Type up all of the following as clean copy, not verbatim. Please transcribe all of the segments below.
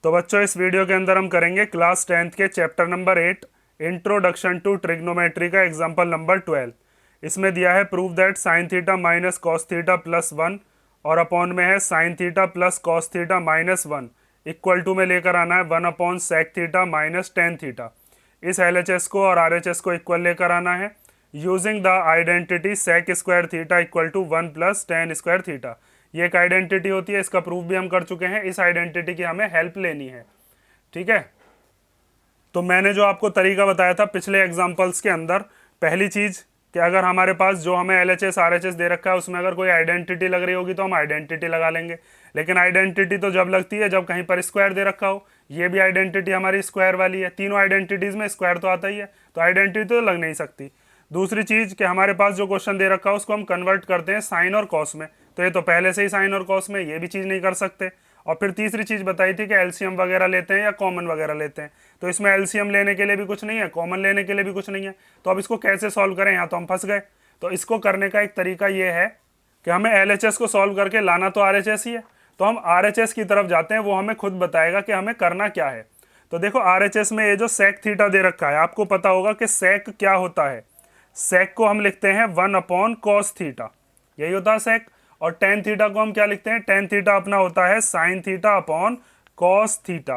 तो बच्चों इस वीडियो के अंदर हम करेंगे क्लास 10th के chapter number 8 introduction to trigonometry का एग्जांपल नंबर 12। इसमें दिया है prove that sine theta minus cos theta plus 1 और अपॉन में है sine theta plus cos theta minus 1 equal to में लेकर आना है 1 upon sec theta minus tan theta. इस LHS को और RHS को इक्वल लेकर आना है using the identity sec square theta equal to 1 plus tan square theta. ये एक आइडेंटिटी होती है, इसका प्रूफ भी हम कर चुके हैं। इस आइडेंटिटी की हमें हेल्प लेनी है, ठीक है। तो मैंने जो आपको तरीका बताया था पिछले एग्जांपल्स के अंदर, पहली चीज कि अगर हमारे पास जो हमें LHS RHS दे रखा है उसमें अगर कोई आइडेंटिटी लग रही होगी तो हम आइडेंटिटी लगा लेंगे। लेकिन आइडेंटिटी तो जब लगती है जब कहीं पर स्क्वायर दे रखा हो। ये भी आइडेंटिटी हमारी स्क्वायर वाली है, तीनों आइडेंटिटीज में स्क्वायर तो आता ही है, तो आइडेंटिटी तो लग नहीं सकती। दूसरी चीज कि हमारे पास जो क्वेश्चन दे रखा है उसको हम कन्वर्ट करते हैं साइन और कॉस में, तो ये तो पहले से ही साइन और कॉस में, ये भी चीज नहीं कर सकते। और फिर तीसरी चीज बताई थी कि एलसीएम वगैरह लेते हैं या कॉमन वगैरह लेते हैं, तो इसमें एलसीएम लेने के लिए भी कुछ नहीं है, कॉमन लेने के लिए भी कुछ नहीं है। तो अब इसको कैसे सॉल्व करें, यहाँ तो हम फंस गए। तो इसको करने का एक तरीका ये है कि हमें LHS को सॉल्व करके लाना तो RHS ही है, तो हम RHS की तरफ जाते हैं, वो हमें खुद बताएगा कि हमें करना क्या है। तो देखो RHS में ये जो सेक थीटा दे रखा है, आपको पता होगा कि सेक क्या होता है। सेक को हम लिखते हैं 1 अपॉन कॉस थीटा, यही होता है सेक। और टेन थीटा को हम क्या लिखते हैं, टेन थीटा अपना होता है sine theta upon cos theta.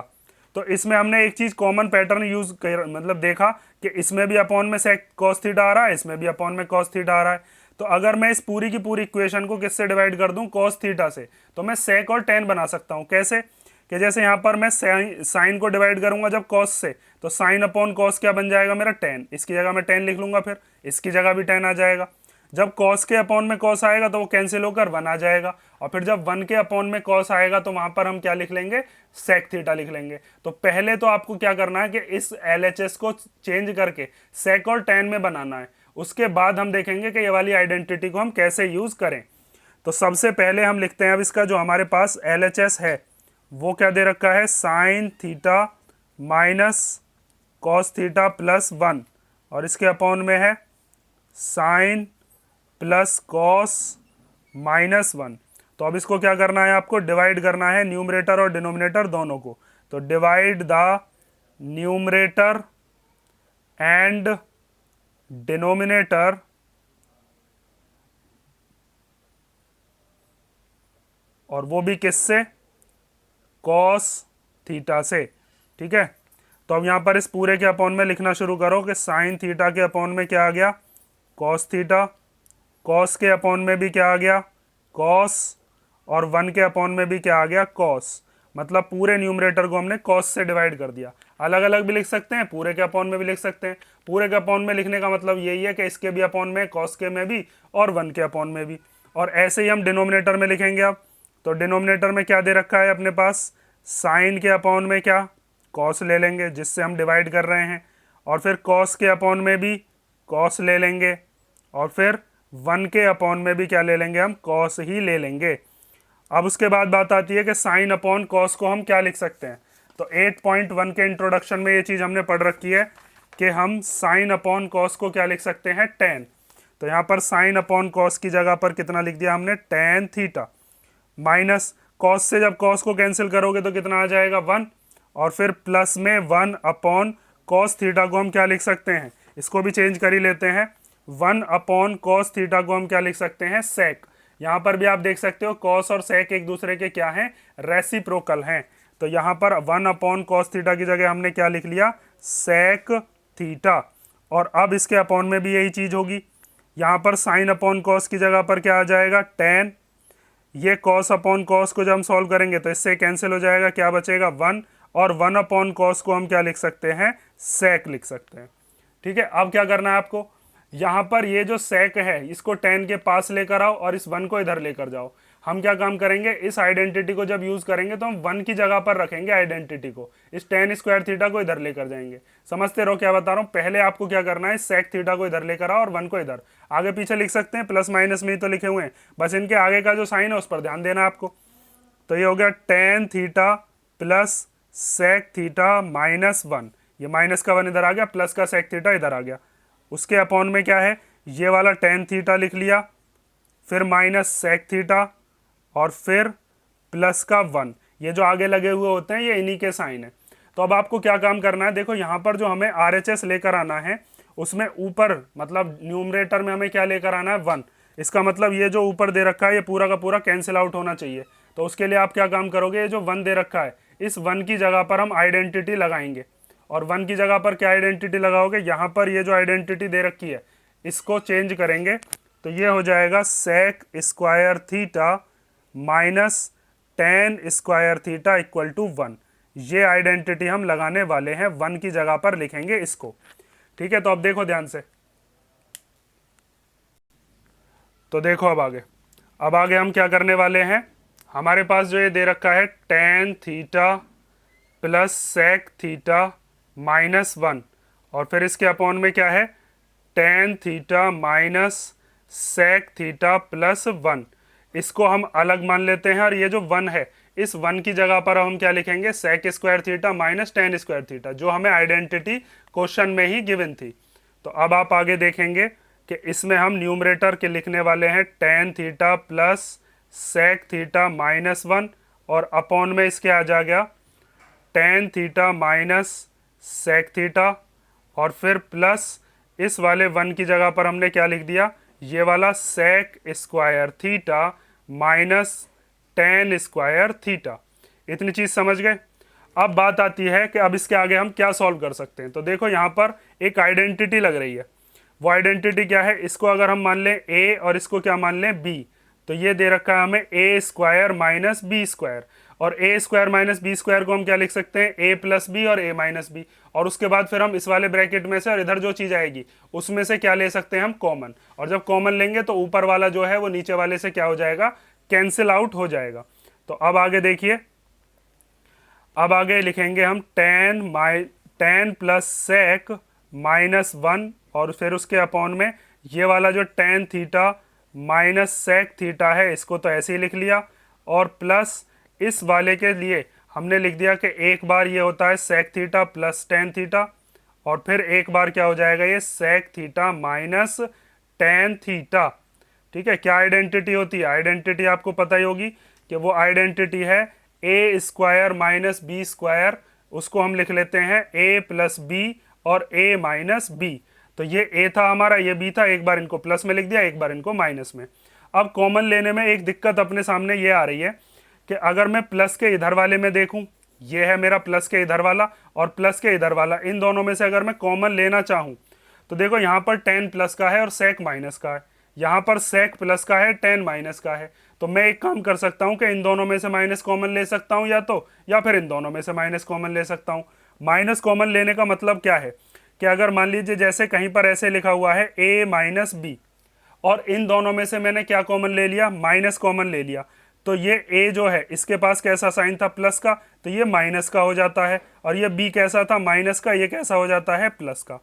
तो इसमें हमने एक चीज कॉमन पैटर्न यूज कर मतलब देखा कि इसमें भी अपॉन में सेक कॉस थीटा आ रहा है, इसमें भी अपॉन में कॉस थीटा आ रहा है। तो अगर मैं इस पूरी की पूरी इक्वेशन को किससे डिवाइड कर दूं, कॉस थीटा से, तो मैं सेक और टेन बना सकता हूं। कैसे कि जैसे यहाँ पर मैं साइन को डिवाइड करूंगा जब कॉस से, तो साइन अपॉन कॉस क्या बन जाएगा मेरा, टेन। इसकी जगह मैं टेन लिख लूंगा, फिर इसकी जगह भी टेन आ जाएगा। जब कॉस के अपॉन में कॉस आएगा तो वो कैंसिल होकर 1 आ जाएगा, और फिर जब 1 के अपॉन में कॉस आएगा तो वहां पर हम क्या लिख लेंगे, सेक थीटा लिख लेंगे। तो पहले तो आपको क्या करना है कि इस LHS को चेंज करके सेक और टेन में बनाना है। उसके बाद हम देखेंगे कि ये वाली आइडेंटिटी को हम कैसे यूज करें। तो सबसे पहले हम लिखते हैं अब इसका जो हमारे पास LHS है वो क्या दे रखा है, sine theta minus cos theta plus 1, और इसके अपॉन में है साइन प्लस कॉस माइनस 1। तो अब इसको क्या करना है, आपको डिवाइड करना है न्यूमरेटर और डिनोमिनेटर दोनों को। तो divide the numerator and denominator और वो भी किससे, कॉस थीटा से, ठीक है। तो अब यहां पर इस पूरे के अपॉन में लिखना शुरू करो कि साइन थीटा के अपॉन में क्या आ गया, कॉस थीटा, कॉस के अपॉन में भी क्या आ गया, कॉस, और 1 के अपॉन में भी क्या आ गया, कॉस। मतलब पूरे न्यूमरेटर को हमने कॉस से डिवाइड कर दिया। अलग अलग भी लिख सकते हैं, पूरे के अपॉन में भी लिख सकते हैं। पूरे के अपॉन में लिखने का मतलब यही है कि इसके भी अपॉन में, कॉस के में भी, और 1 के अपॉन में भी। और ऐसे ही हम डिनोमिनेटर में लिखेंगे अब। तो डिनोमिनेटर में क्या दे रखा है अपने पास, साइन के अपॉन में क्या, कॉस ले लेंगे जिससे हम डिवाइड कर रहे हैं, और फिर कॉस के अपॉन में भी कॉस ले लेंगे, और फिर 1 के अपॉन में भी क्या ले लेंगे, हम कॉस ही ले लेंगे। अब उसके बाद बात आती है कि साइन अपॉन कॉस को हम क्या लिख सकते हैं। तो 8.1 के इंट्रोडक्शन में ये चीज़ हमने पढ़ रखी है कि हम साइन अपॉन कॉस को क्या लिख सकते हैं, टेन। तो यहाँ पर साइन अपॉन कॉस की जगह पर कितना लिख दिया हमने, टेन थीटा, माइनस कॉस से जब कॉस को कैंसिल करोगे तो कितना आ जाएगा, 1, और फिर प्लस में 1 अपॉन कॉस थीटा को हम क्या लिख सकते हैं, इसको भी चेंज कर ही लेते हैं। 1 अपॉन कॉस थीटा को हम क्या लिख सकते हैं, सेक। यहाँ पर भी आप देख सकते हो कॉस और सेक एक दूसरे के क्या हैं, रेसिप्रोकल हैं। तो यहाँ पर 1 अपॉन कॉस थीटा की जगह हमने क्या लिख लिया, सेक थीटा। और अब इसके अपॉन में भी यही चीज होगी। यहाँ पर साइन अपॉन कॉस की जगह पर क्या आ जाएगा, टेन। ये कॉस अपॉन कॉस को जब हम सॉल्व करेंगे तो इससे कैंसिल हो जाएगा, क्या बचेगा, 1, और 1 अपॉन कॉस को हम क्या लिख सकते हैं, सेक लिख सकते हैं, ठीक है। अब क्या करना है आपको, यहाँ पर ये जो सेक है इसको 10 के पास लेकर आओ और इस 1 को इधर लेकर जाओ। हम क्या काम करेंगे, इस आइडेंटिटी को जब यूज करेंगे तो हम 1 की जगह पर रखेंगे आइडेंटिटी को, इस टेन स्क्वायर थीटा को इधर लेकर जाएंगे। समझते रहो क्या बता रहा हूँ। पहले आपको क्या करना है, सेक थीटा को इधर लेकर आओ और 1 को इधर, आगे पीछे लिख सकते हैं, प्लस माइनस में ही तो लिखे हुए हैं, बस इनके आगे का जो साइन है उस पर ध्यान देना आपको। तो ये हो गया tan theta plus sec theta minus 1, ये माइनस का 1 इधर आ गया, प्लस का सेक थीटा इधर आ गया। उसके अपॉन में क्या है, ये वाला टेन थीटा लिख लिया, फिर माइनस सेक थीटा, और फिर प्लस का 1। ये जो आगे लगे हुए होते हैं ये इन्हीं के साइन है। तो अब आपको क्या काम करना है, देखो यहाँ पर जो हमें RHS लेकर आना है उसमें ऊपर मतलब न्यूमरेटर में हमें क्या लेकर आना है 1। इसका मतलब ये जो ऊपर दे रखा है ये पूरा का पूरा कैंसिल आउट होना चाहिए। तो उसके लिए आप क्या काम करोगे, ये जो 1 दे रखा है इस 1 की जगह पर हम आइडेंटिटी लगाएंगे। और 1 की जगह पर क्या आइडेंटिटी लगाओगे, यहाँ पर ये जो आइडेंटिटी दे रखी है इसको चेंज करेंगे। तो ये हो जाएगा sec square theta minus tan square theta equal to 1। ये आइडेंटिटी हम लगाने वाले हैं, 1 की जगह पर लिखेंगे इसको। ठीक है, तो अब देखो ध्यान से, तो देखो अब आगे हम क्या करने वाले हैं। हमारे पास जो ये दे रखा है tan theta plus sec theta minus 1, और फिर इसके अपॉन में क्या है tan theta minus sec theta plus 1। इसको हम अलग मान लेते हैं, और ये जो 1 है इस 1 की जगह पर हम क्या लिखेंगे sec square theta minus tan square theta, जो हमें आइडेंटिटी क्वेश्चन में ही गिवन थी। तो अब आप आगे देखेंगे कि इसमें हम न्यूमरेटर के लिखने वाले हैं tan theta plus sec theta minus 1, और अपॉन में इसके आ जा गया tan theta minus sec theta, और फिर प्लस इस वाले 1 की जगह पर हमने क्या लिख दिया, ये वाला sec square theta minus tan square theta. इतनी चीज समझ गए। अब बात आती है कि अब इसके आगे हम क्या सॉल्व कर सकते हैं। तो देखो यहाँ पर एक आइडेंटिटी लग रही है, वो आइडेंटिटी क्या है, इसको अगर हम मान लें a और इसको क्या मान लें b, तो ये दे रखा है हमें ए स्क्वायर माइनस बी स्क्वायर, और ए स्क्वायर माइनस बी स्क्वायर को हम क्या लिख सकते हैं a प्लस बी और a माइनस बी, और उसके बाद फिर हम इस वाले ब्रैकेट में से और इधर जो चीज़ आएगी उसमें से क्या ले सकते हैं हम कॉमन, और जब कॉमन लेंगे तो ऊपर वाला जो है वो नीचे वाले से क्या हो जाएगा कैंसिल आउट हो जाएगा। तो अब आगे देखिए, अब आगे लिखेंगे हम टेन प्लस सेक माइनस 1, और फिर उसके अपॉन में ये वाला जो tan theta minus sec theta है इसको तो ऐसे ही लिख लिया, और प्लस इस वाले के लिए हमने लिख दिया कि एक बार ये होता है sec theta plus tan theta, और फिर एक बार क्या हो जाएगा ये sec theta minus tan theta. ठीक है, क्या आइडेंटिटी होती है, आइडेंटिटी आपको पता ही होगी कि वो आइडेंटिटी है ए स्क्वायर माइनस बी स्क्वायर, उसको हम लिख लेते हैं ए प्लस बी और ए माइनस बी। तो ये ए था हमारा, ये बी था, एक बार इनको प्लस में लिख दिया, एक बार इनको माइनस में। अब कॉमन लेने में एक दिक्कत अपने सामने ये आ रही है कि अगर मैं प्लस के इधर वाले में देखूं, ये है मेरा प्लस के इधर वाला और प्लस के इधर वाला, इन दोनों में से अगर मैं कॉमन लेना चाहूं तो देखो यहाँ पर टेन प्लस का है और सेक माइनस का है, यहाँ पर सेक प्लस का है टेन माइनस का है। तो मैं एक काम कर सकता हूँ कि इन दोनों में से माइनस कॉमन ले सकता हूँ या फिर इन दोनों में से माइनस कॉमन ले सकता हूँ। माइनस कॉमन लेने का मतलब क्या है कि अगर मान लीजिए जैसे कहीं पर ऐसे लिखा हुआ है a माइनस बी, और इन दोनों में से मैंने क्या कॉमन ले लिया माइनस कॉमन ले लिया, तो ये a जो है इसके पास कैसा साइन था प्लस का, तो ये माइनस का हो जाता है, और ये b कैसा था माइनस का, ये कैसा हो जाता है प्लस का।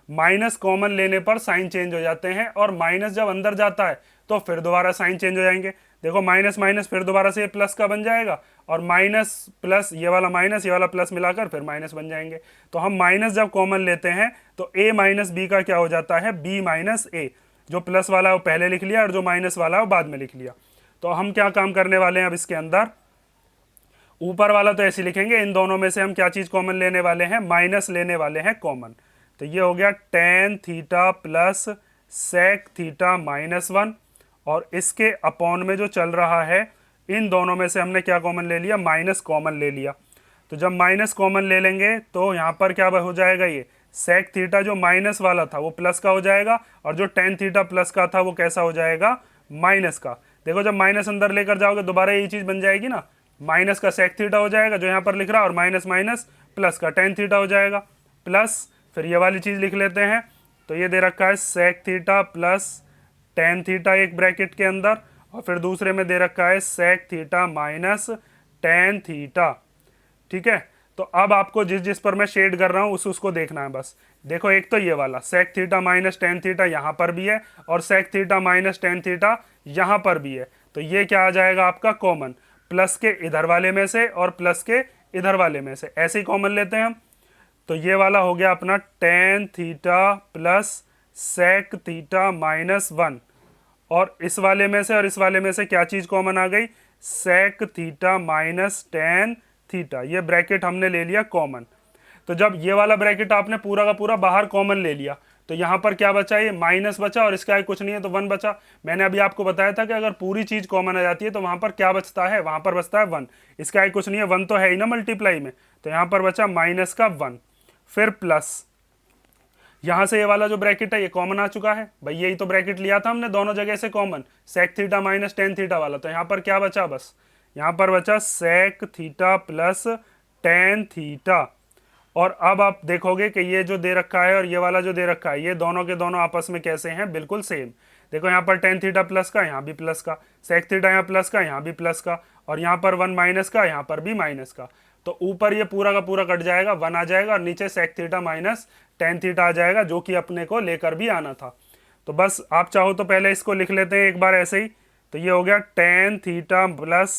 माइनस कॉमन लेने पर साइन चेंज हो जाते हैं, और माइनस जब अंदर जाता है तो फिर दोबारा साइन चेंज हो जाएंगे। देखो माइनस माइनस फिर दोबारा से ये प्लस का बन जाएगा, और माइनस प्लस ये वाला माइनस ये वाला प्लस मिलाकर फिर माइनस बन जाएंगे। तो हम माइनस जब कॉमन लेते हैं तो a माइनस बी का क्या हो जाता है b माइनस ए, जो प्लस वाला है वो पहले लिख लिया और जो माइनस वाला है वो बाद में लिख लिया। तो हम क्या काम करने वाले हैं अब इसके अंदर, ऊपर वाला तो ऐसे लिखेंगे, इन दोनों में से हम क्या चीज़ कॉमन लेने वाले हैं माइनस लेने वाले हैं कॉमन। तो ये हो गया tan theta plus sec theta minus 1, और इसके अपॉन में जो चल रहा है इन दोनों में से हमने क्या कॉमन ले लिया माइनस कॉमन ले लिया। तो जब माइनस कॉमन ले लेंगे तो यहाँ पर क्या हो जाएगा, ये सेक थीटा जो माइनस वाला था वो प्लस का हो जाएगा, और जो टेन थीटा प्लस का था वो कैसा हो जाएगा माइनस का। देखो जब माइनस अंदर लेकर जाओगे दोबारा यही चीज़ बन जाएगी ना, माइनस का सेक थीटा हो जाएगा जो यहाँ पर लिख रहा है, और माइनस माइनस प्लस का टेन थीटा हो जाएगा, प्लस फिर ये वाली चीज़ लिख लेते हैं। तो ये दे रखा है sec theta plus tan theta एक ब्रैकेट के अंदर, और फिर दूसरे में दे रखा है sec theta minus tan theta. ठीक है, तो अब आपको जिस जिस पर मैं शेड कर रहा हूँ उसको देखना है बस। देखो एक तो ये वाला sec theta minus tan theta यहाँ पर भी है, और sec theta minus tan theta यहाँ पर भी है। तो ये क्या आ जाएगा आपका कॉमन, प्लस के इधर वाले में से और प्लस के इधर वाले में से, ऐसे ही कॉमन लेते हैं हम। तो ये वाला हो गया अपना tan theta plus sec theta minus 1, और इस वाले में से और इस वाले में से क्या चीज़ कॉमन आ गई, sec theta minus tan theta, ये ब्रैकेट हमने ले लिया कॉमन। तो जब ये वाला ब्रैकेट आपने पूरा का पूरा बाहर कॉमन ले लिया तो यहाँ पर क्या बचा, ये माइनस बचा और इसका कुछ नहीं है तो 1 बचा। मैंने अभी आपको बताया था कि अगर पूरी चीज कॉमन आ जाती है तो वहां पर क्या बचता है, वहां पर बचता है 1। इसका कुछ नहीं है, 1 तो है ही ना मल्टीप्लाई में, तो यहाँ पर बचा माइनस का 1, फिर प्लस यहां से ये वाला जो ब्रैकेट है ये कॉमन आ चुका है भाई, यही तो ब्रैकेट लिया था हमने दोनों जगह से common, sec theta minus tan theta वाला। तो यहाँ पर क्या बचा, बस यहाँ पर बचा sec theta plus tan theta. और अब आप देखोगे कि ये जो दे रखा है और ये वाला जो दे रखा है ये दोनों के दोनों आपस में कैसे हैं, बिल्कुल सेम। देखो यहाँ पर टेन थीटा प्लस का, यहाँ भी प्लस का, सेक थीटा यहाँ प्लस का, यहाँ भी प्लस का, और यहाँ पर 1 माइनस का, यहाँ पर भी माइनस का। तो ऊपर ये पूरा का पूरा कट जाएगा, 1 आ जाएगा, और नीचे sec theta minus tan theta आ जाएगा, जो कि अपने को लेकर भी आना था। तो बस आप चाहो तो पहले इसको लिख लेते हैं एक बार ऐसे ही। तो ये हो गया tan theta plus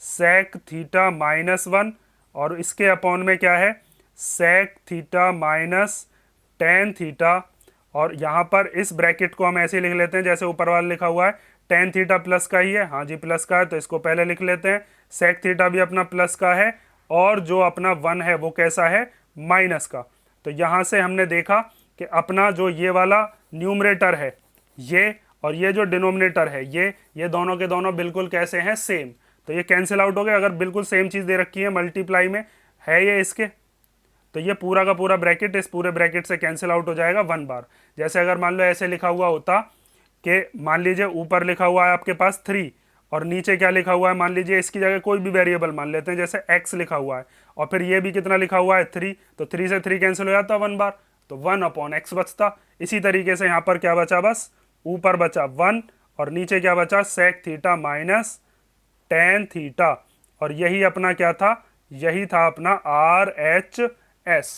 sec theta minus 1, और इसके अपॉन में क्या है, sec theta minus tan theta. और यहाँ पर इस ब्रैकेट को हम ऐसे ही लिख लेते हैं जैसे ऊपर वाला लिखा हुआ है, टेन थीटा प्लस का ही है, हाँ जी प्लस का है, तो इसको पहले लिख लेते हैं। सेक थीटा भी अपना प्लस का है, और जो अपना 1 है वो कैसा है, माइनस का। तो यहाँ से हमने देखा कि अपना जो ये वाला न्यूमरेटर है ये, और ये जो डिनोमिनेटर है ये दोनों के दोनों बिल्कुल कैसे हैं, सेम। तो ये कैंसिल आउट हो गए, अगर बिल्कुल सेम चीज़ दे रखी है मल्टीप्लाई में है ये इसके, तो ये पूरा का पूरा ब्रैकेट इस पूरे ब्रैकेट से कैंसिल आउट हो जाएगा 1 बार। जैसे अगर मान लो ऐसे लिखा हुआ होता कि मान लीजिए ऊपर लिखा हुआ है आपके पास 3 और नीचे क्या लिखा हुआ है, मान लीजिए इसकी जगह कोई भी वेरिएबल मान लेते हैं जैसे x लिखा हुआ है, और फिर ये भी कितना लिखा हुआ है 3, तो 3 से 3 कैंसिल हो जाता 1 बार, तो 1/x बचता। इसी तरीके से यहाँ पर क्या बचा, बस ऊपर बचा 1 और नीचे क्या बचा, sec theta minus tan theta. और यही अपना क्या था, यही था अपना RHS।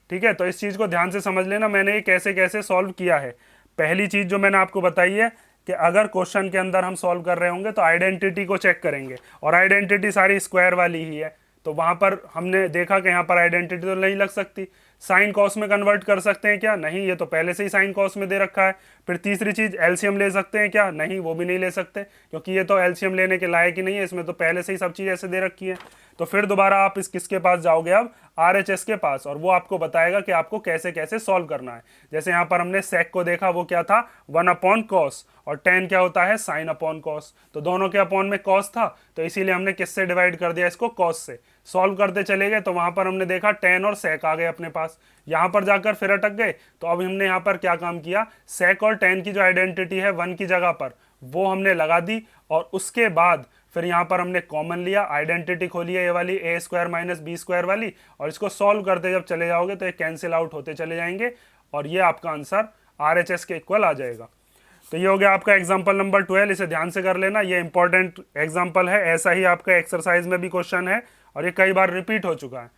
ठीक है, तो इस चीज़ को ध्यान से समझ लेना मैंने ये कैसे कैसे सॉल्व किया है। पहली चीज़ जो मैंने आपको बताई है कि अगर क्वेश्चन के अंदर हम सॉल्व कर रहे होंगे तो आइडेंटिटी को चेक करेंगे, और आइडेंटिटी सारी स्क्वायर वाली ही है। तो वहां पर हमने देखा कि यहाँ पर आइडेंटिटी तो नहीं लग सकती। साइन कॉस में कन्वर्ट कर सकते हैं क्या, नहीं, ये तो पहले से ही साइन कॉस में दे रखा है। फिर तीसरी चीज एलसीएम ले सकते हैं क्या, नहीं, वो भी नहीं ले सकते, क्योंकि ये तो एलसीएम लेने के लायक ही नहीं है, इसमें तो पहले से ही सब चीज ऐसे दे रखी है। तो फिर दोबारा आप इस किसके पास जाओगे, अब RHS के पास, और वो आपको बताएगा कि आपको कैसे कैसे सॉल्व करना है। जैसे यहाँ पर हमने सेक को देखा, वो क्या था 1/cos, और टेन क्या होता है, साइन अपॉन कॉस। तो दोनों के अपॉन में कॉस था, तो इसीलिए हमने किससे डिवाइड कर दिया, इसको कॉस से। सॉल्व करते चले गए तो वहां पर हमने देखा टेन और सेक आ गए अपने पास, यहां पर जाकर फिर अटक गए। तो अब हमने यहाँ पर क्या काम किया, सेक और टेन की जो आइडेंटिटी है 1 की जगह पर वो हमने लगा दी, और उसके बाद फिर यहाँ पर हमने कॉमन लिया, आइडेंटिटी खोली है ये वाली a² माइनस b² वाली, और इसको सॉल्व करते जब चले जाओगे तो ये कैंसिल आउट होते चले जाएंगे, और ये आपका आंसर RHS के इक्वल आ जाएगा। तो ये हो गया आपका एग्जाम्पल नंबर 12, इसे ध्यान से कर लेना, ये इंपॉर्टेंट एग्जाम्पल है। ऐसा ही आपका एक्सरसाइज में भी क्वेश्चन है और ये कई बार रिपीट हो चुका है,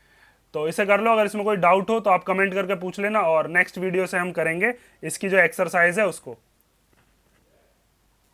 तो इसे कर लो। अगर इसमें कोई डाउट हो तो आप कमेंट करके पूछ लेना, और नेक्स्ट वीडियो से हम करेंगे इसकी जो एक्सरसाइज है उसको।